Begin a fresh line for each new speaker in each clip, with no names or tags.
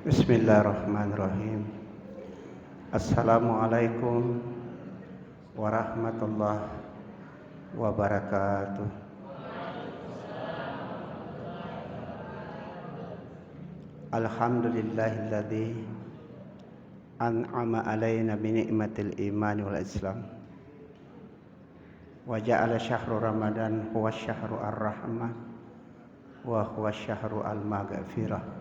Bismillahirrahmanirrahim. Assalamualaikum warahmatullahi wabarakatuh. Alhamdulillahilladzi an'ama alaina bi ni'matil iman wal islam wa ja'ala syahru ramadan huwa syahru ar-rahmah wa huwa syahru al-maghfirah.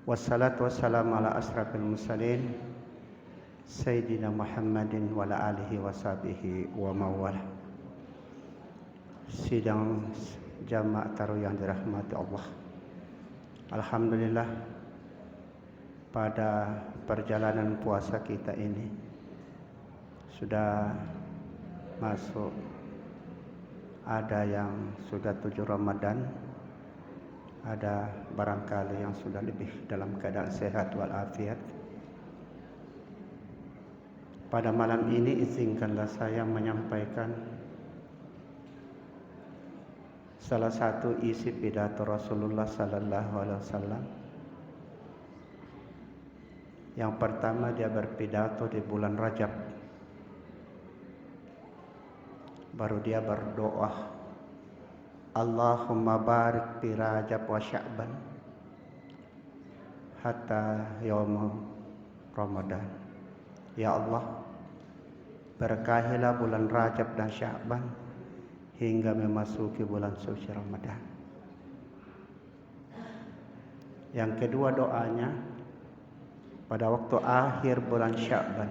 Wassalatu wassalamu ala asrafil mursalin Sayyidina Muhammadin wa ala alihi wa sahbihi wa mawala. Sidang jamaah taruh yang dirahmati Allah, alhamdulillah pada perjalanan puasa kita ini sudah masuk, ada yang sudah 7 Ramadan, ada barangkali yang sudah lebih dalam keadaan sehat walafiat. Pada malam ini izinkanlah saya menyampaikan salah satu isi pidato Rasulullah sallallahu alaihi wasallam. Yang pertama, dia berpidato di bulan Rajab. Baru dia berdoa, Allahumma barik fi Rajab wa Sya'ban hatta yaum Ramadan. Ya Allah, berkahilah bulan Rajab dan Sya'ban hingga memasuki bulan suci Ramadan. Yang kedua doanya, pada waktu akhir bulan Sya'ban,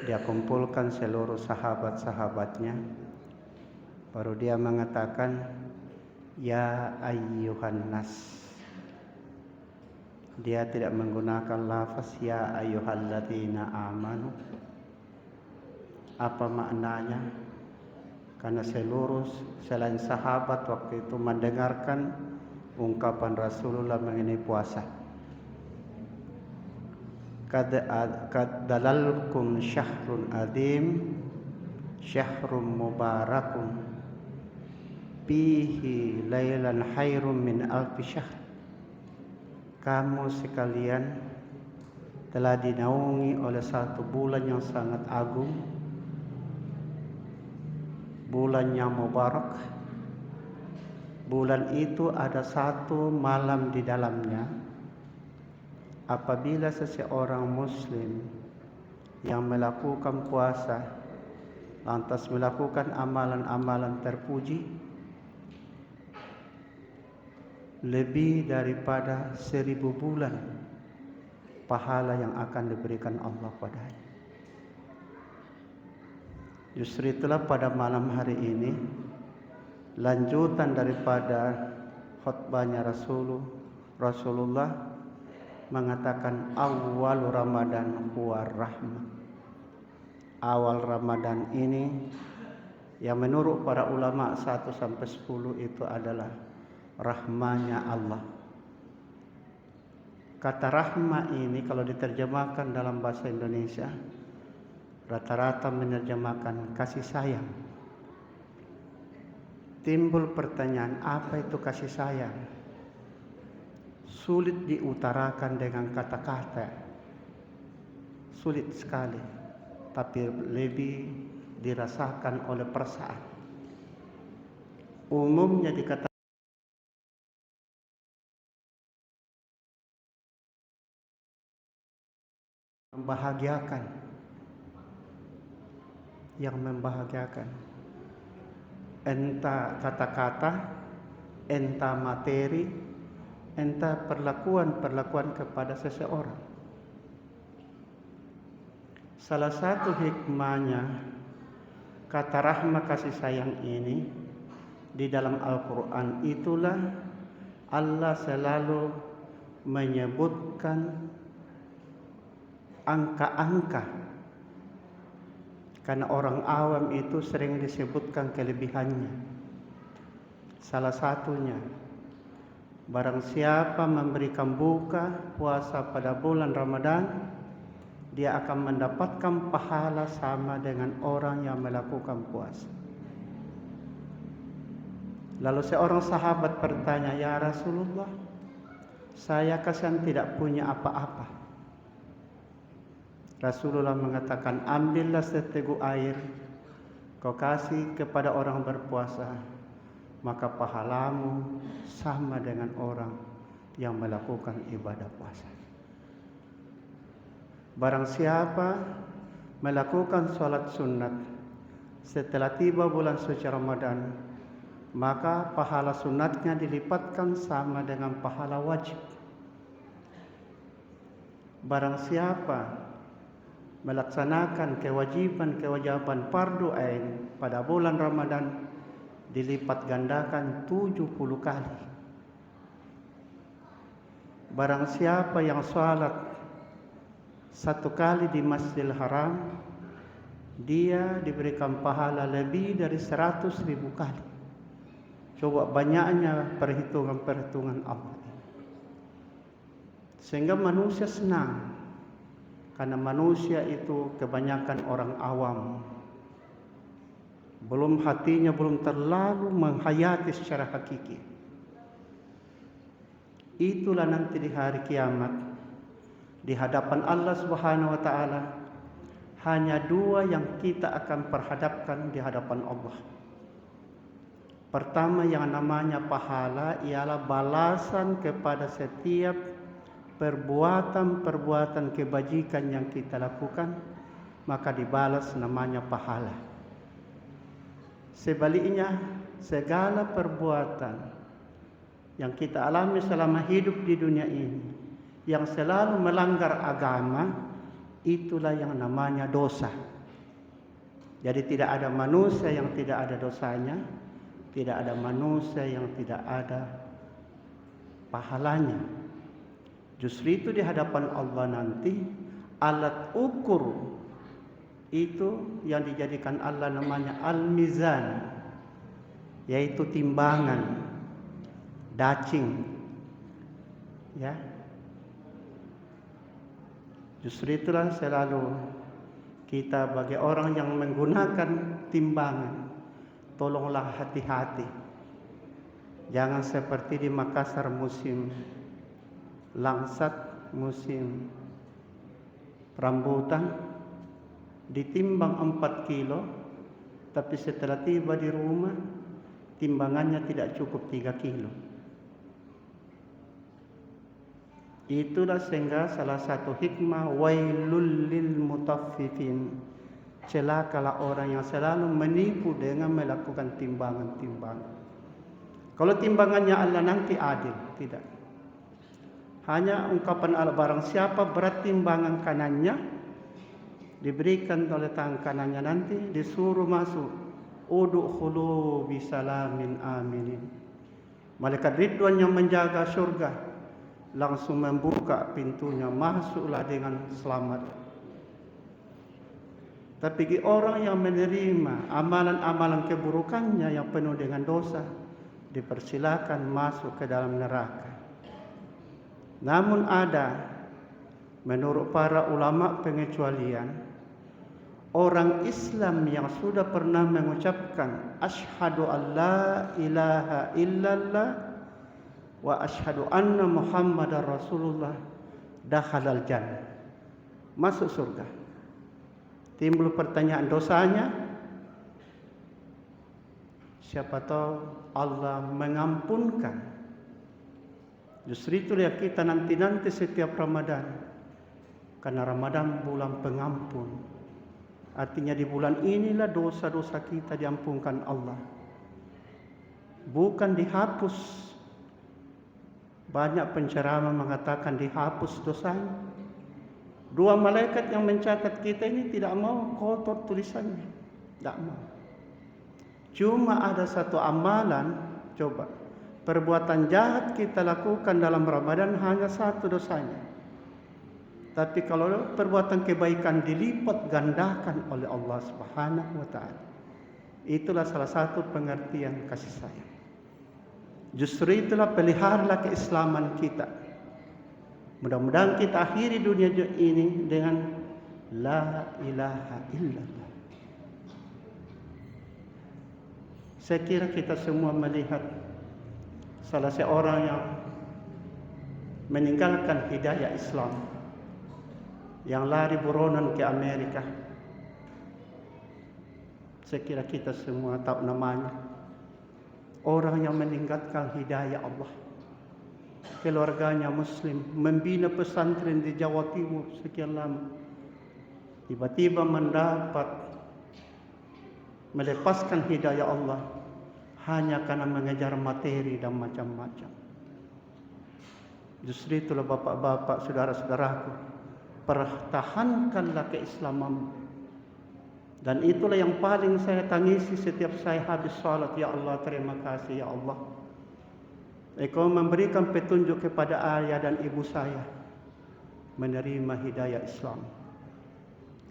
dia kumpulkan seluruh sahabat-sahabatnya. Baru dia mengatakan, ya ayyuhan nas. Dia tidak menggunakan lafaz ya ayyuhalladzina amanu. Apa maknanya? Karena seluruh selain sahabat waktu itu mendengarkan ungkapan Rasulullah mengenai puasa. Kad dalalkum syahrun adzim, syahrun mubarakun, fihi lailan khairum min alfi syahr. Kamu sekalian telah dinaungi oleh satu bulan yang sangat agung, bulan yang mubarak. Bulan itu ada satu malam di dalamnya. Apabila seseorang muslim yang melakukan puasa lantas melakukan amalan-amalan terpuji, lebih daripada 1000 bulan pahala yang akan diberikan Allah padanya. Justru itulah pada malam hari ini, lanjutan daripada khutbahnya Rasulullah mengatakan awal Ramadan huwa rahmah. Awal Ramadan ini yang menurut para ulama 1 sampai 10 itu adalah rahmanya Allah. Kata rahmah ini kalau diterjemahkan dalam bahasa Indonesia rata-rata menerjemahkan kasih sayang. Timbul pertanyaan, apa itu kasih sayang? Sulit diutarakan dengan kata-kata, sulit sekali, tapi lebih dirasakan oleh perasaan. Umumnya dikatakan membahagiakan, yang membahagiakan. Entah kata-kata, entah materi, entah perlakuan kepada seseorang. Salah satu hikmahnya kata rahmah kasih sayang ini di dalam Al-Quran, itulah Allah selalu menyebutkan angka-angka. Karena orang awam itu sering disebutkan kelebihannya. Salah satunya, barang siapa memberikan buka puasa pada bulan Ramadan, dia akan mendapatkan pahala sama dengan orang yang melakukan puasa. Lalu seorang sahabat bertanya, ya Rasulullah, Saya kasihan tidak punya apa-apa. Rasulullah mengatakan, ambillah seteguk air, kau kasih kepada orang berpuasa, maka pahalamu sama dengan orang yang melakukan ibadah puasa. Barang siapa melakukan sholat sunat setelah tiba bulan suci Ramadan, maka pahala sunatnya dilipatkan sama dengan pahala wajib. Barang siapa melaksanakan kewajiban fardu ain pada bulan Ramadan, dilipat gandakan 70 kali. Barang siapa yang sholat 1 kali di Masjidil Haram, dia diberikan pahala lebih dari 100.000 kali. Coba banyaknya perhitungan Allah. Sehingga manusia senang, karena manusia itu kebanyakan orang awam, hatinya belum terlalu menghayati secara hakiki. Itulah nanti di hari kiamat, di hadapan Allah Subhanahu wa Ta'ala, hanya 2 yang kita akan perhadapkan di hadapan Allah. Pertama, yang namanya pahala ialah balasan kepada setiap perbuatan kebajikan yang kita lakukan, maka dibalas namanya pahala. Sebaliknya, segala perbuatan yang kita alami selama hidup di dunia ini, yang selalu melanggar agama, itulah yang namanya dosa. Jadi tidak ada manusia yang tidak ada dosanya, tidak ada manusia yang tidak ada pahalanya. Justru itu di hadapan Allah nanti, alat ukur itu yang dijadikan Allah namanya al-mizan, yaitu timbangan, dacing, ya. Justru itulah selalu kita bagi orang yang menggunakan timbangan, tolonglah hati-hati. Jangan seperti di Makassar musim langsat, musim rambutan, ditimbang 4 kilo, tapi setelah tiba di rumah timbangannya tidak cukup 3 kilo. Itulah sehingga salah satu hikmah wailul lil mutaffifin, celakalah orang yang selalu menipu dengan melakukan timbangan-timbangan. Kalau timbangannya Allah nanti adil, tidak. Hanya ungkapan Allah, barang siapa berat timbangan kanannya, diberikan oleh tangan kanannya nanti, disuruh masuk, udkhulu bisalamin aminin. Malaikat Ridwan yang menjaga surga langsung membuka pintunya, masuklah dengan selamat. Tapi bagi orang yang menerima amalan-amalan keburukannya yang penuh dengan dosa, dipersilakan masuk ke dalam neraka. Namun ada, menurut para ulama, pengecualian. Orang Islam yang sudah pernah mengucapkan asyhadu an la ilaha illallah wa asyhadu anna muhammadar rasulullah, dakhalal jannah, masuk surga. Timbul pertanyaan, dosanya? Siapa tahu Allah mengampunkan. Justru itu yang kita nanti-nanti setiap Ramadan. Karena Ramadan bulan pengampun. Artinya di bulan inilah dosa-dosa kita diampunkan Allah. Bukan dihapus. Banyak penceramah mengatakan dihapus dosanya. 2 malaikat yang mencatat kita ini tidak mau kotor tulisannya. Tidak mau. Cuma ada satu amalan, coba. Perbuatan jahat kita lakukan dalam Ramadan hanya 1 dosanya. Tapi kalau perbuatan kebaikan dilipat gandakan oleh Allah Subhanahu wa Ta'ala. Itulah salah satu pengertian kasih sayang. Justru itulah peliharalah keislaman kita. Mudah-mudahan kita akhiri dunia ini dengan la ilaha illallah. Saya kira kita semua melihat salah seorang yang meninggalkan hidayah Islam, yang lari buronan ke Amerika. Saya kira kita semua tahu namanya. Orang yang meninggalkan hidayah Allah. Keluarganya Muslim, membina pesantren di Jawa Timur sekian lama. Tiba-tiba mendapat melepaskan hidayah Allah hanya karena mengejar materi dan macam-macam. Justru itulah bapak-bapak, saudara-saudaraku, pertahankanlah keislamanmu. Dan itulah yang paling saya tangisi setiap saya habis salat. Ya Allah, terima kasih ya Allah, Engkau memberikan petunjuk kepada ayah dan ibu saya menerima hidayah Islam.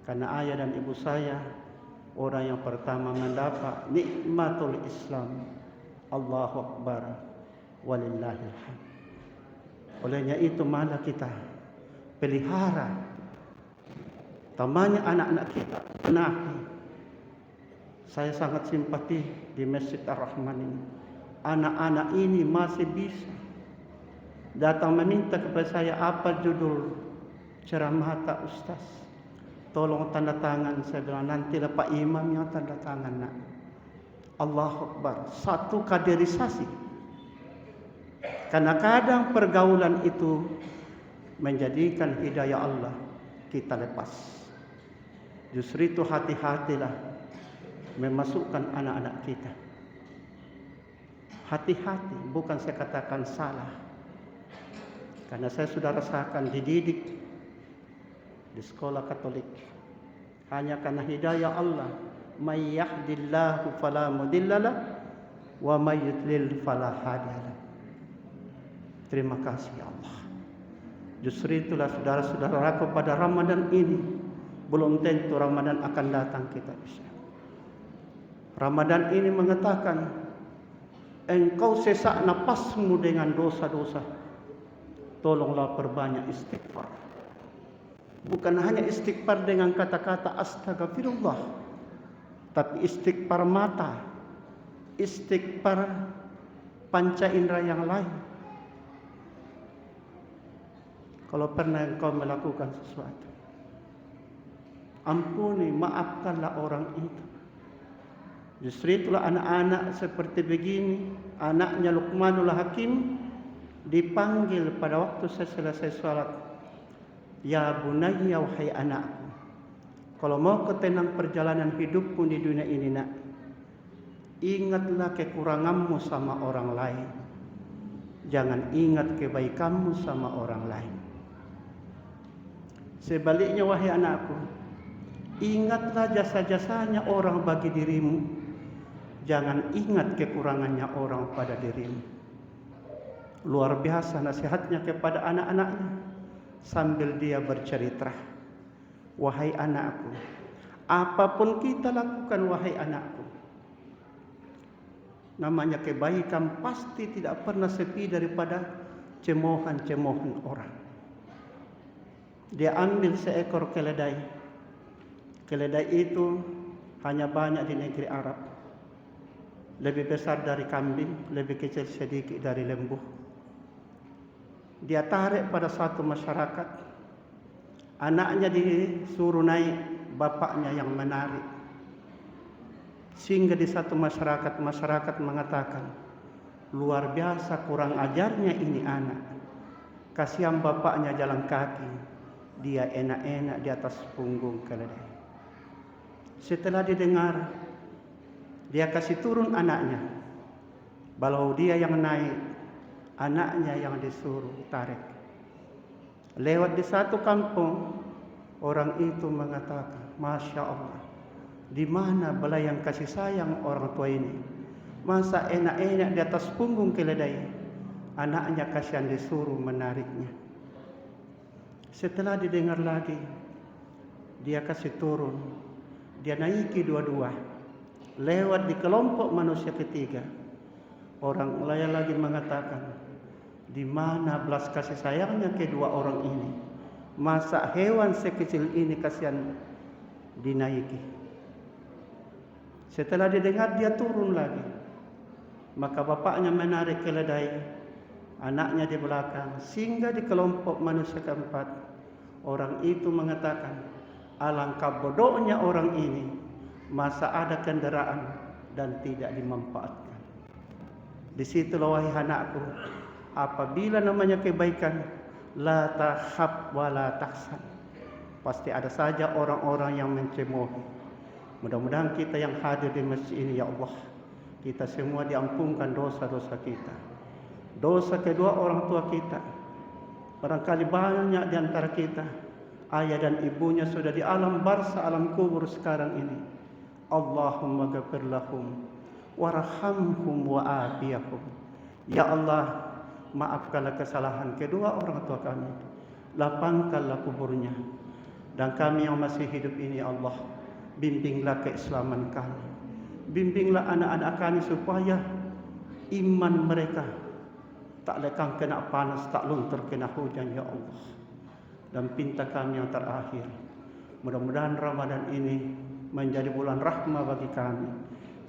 Karena ayah dan ibu saya orang yang pertama mendapat nikmatul Islam. Allahu Akbar, walillahil hamd. Olehnya itu malah kita pelihara, tamanya anak-anak kita. Nah, saya sangat simpati di Masjid Ar-Rahman ini. Anak-anak ini masih bisa datang meminta kepada saya, apa judul ceramah tak Ustaz? Tolong tanda tangan. Saya bilang, nantilah Pak Imam yang tanda tangan nak. Allahu Akbar. Satu kaderisasi. Karena kadang pergaulan itu menjadikan hidayah Allah kita lepas. Justru itu hati-hatilah memasukkan anak-anak kita. Hati-hati, bukan saya katakan salah. Karena saya sudah rasakan dididik di sekolah Katolik hanya karena hidayah Allah. May yahdillahu fala mudhillalah wa may yudlil fala hadiyalah. Terima kasih ya Allah. Justru itulah saudara-saudaraku, pada Ramadan ini belum tentu Ramadan akan datang kita bisa. Ramadan ini mengatakan, engkau sesak napasmu dengan dosa-dosa, tolonglah perbanyak istighfar. Bukan hanya istighfar dengan kata-kata astagfirullah, tapi istighfar mata, istighfar panca indera yang lain. Kalau pernah engkau melakukan sesuatu, ampuni, maafkanlah orang itu. Justru itulah anak-anak seperti begini, anaknya Luqmanul Hakim dipanggil pada waktu saya selesai sholat. Ya bunayya, wahai anakku, kalau mau kau tenang perjalanan hidupmu di dunia ini nak, ingatlah kekuranganmu sama orang lain. Jangan ingat kebaikanmu sama orang lain. Sebaliknya wahai anakku, ingatlah jasa-jasanya orang bagi dirimu. Jangan ingat kekurangannya orang pada dirimu. Luar biasa nasihatnya kepada anak-anaknya sambil dia bercerita. Wahai anakku, apapun kita lakukan wahai anakku, namanya kebaikan pasti tidak pernah sepi daripada cemoohan-cemoohan orang. Dia ambil seekor keledai. Keledai itu hanya banyak di negeri Arab. Lebih besar dari kambing, lebih kecil sedikit dari lembu. Dia tarik pada satu masyarakat. Anaknya disuruh naik, bapaknya yang menarik. Sehingga di satu masyarakat mengatakan, luar biasa kurang ajarnya ini anak. Kasihan bapaknya jalan kaki, dia enak-enak di atas punggung keledai. Setelah didengar, dia kasih turun anaknya. Balau dia yang naik, anaknya yang disuruh tarik. Lewat di satu kampung, orang itu mengatakan, Masya Allah, di mana belayan kasih sayang orang tua ini? Masa enak-enak di atas punggung keledai, anaknya kasihan disuruh menariknya. Setelah didengar lagi, dia kasih turun, dia naiki dua-dua. Lewat di kelompok manusia ketiga, orang lain lagi mengatakan, di mana belas kasih sayangnya kedua orang ini? Masa hewan sekecil ini kasihan dinaiki? Setelah didengar dia turun lagi. Maka bapaknya menarik keledai anaknya di belakang, sehingga di kelompok manusia keempat, orang itu mengatakan, alangkah bodohnya orang ini, masa ada kendaraan dan tidak dimanfaatkan. Di situlah wahai anakku, apabila namanya kebaikan, la tahab wa la tahsan, pasti ada saja orang-orang yang mencemooh. Mudah-mudahan kita yang hadir di masjid ini, ya Allah, kita semua diampunkan dosa-dosa kita. Dosa kedua orang tua kita. Barangkali banyak di antara kita, ayah dan ibunya sudah di alam barzah, alam kubur sekarang ini. Allahumma ghafir lahum warhamhum wa'afiyahum. Ya Allah, maafkanlah kesalahan kedua orang tua kami, lapangkanlah kuburnya, dan kami yang masih hidup ini, Allah, bimbinglah keislaman kami, bimbinglah anak-anak kami supaya iman mereka tak lekang kena panas, tak luntur kena hujan, ya Allah. Dan pinta kami yang terakhir, mudah-mudahan Ramadan ini menjadi bulan rahmah bagi kami,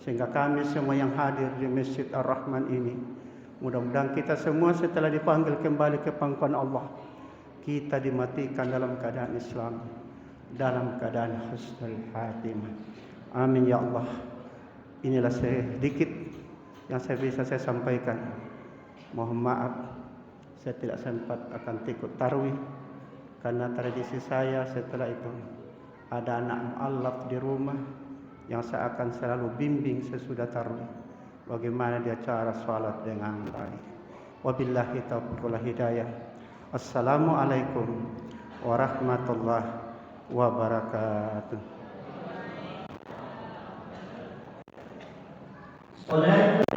sehingga kami semua yang hadir di Masjid Ar-Rahman ini, mudah-mudahan kita semua setelah dipanggil kembali ke pangkuan Allah, kita dimatikan dalam keadaan Islam, dalam keadaan husnul khatimah. Amin ya Allah. Inilah sedikit yang bisa saya sampaikan. Mohon maaf saya tidak sempat akan ikut tarawih, karena tradisi saya setelah itu ada anak mu'allaf di rumah yang saya akan selalu bimbing sesudah tarawih bagaimana dia cara salat dengan baik. Wabillahi taufiq wal hidayah. Assalamualaikum warahmatullahi wabarakatuh. Salat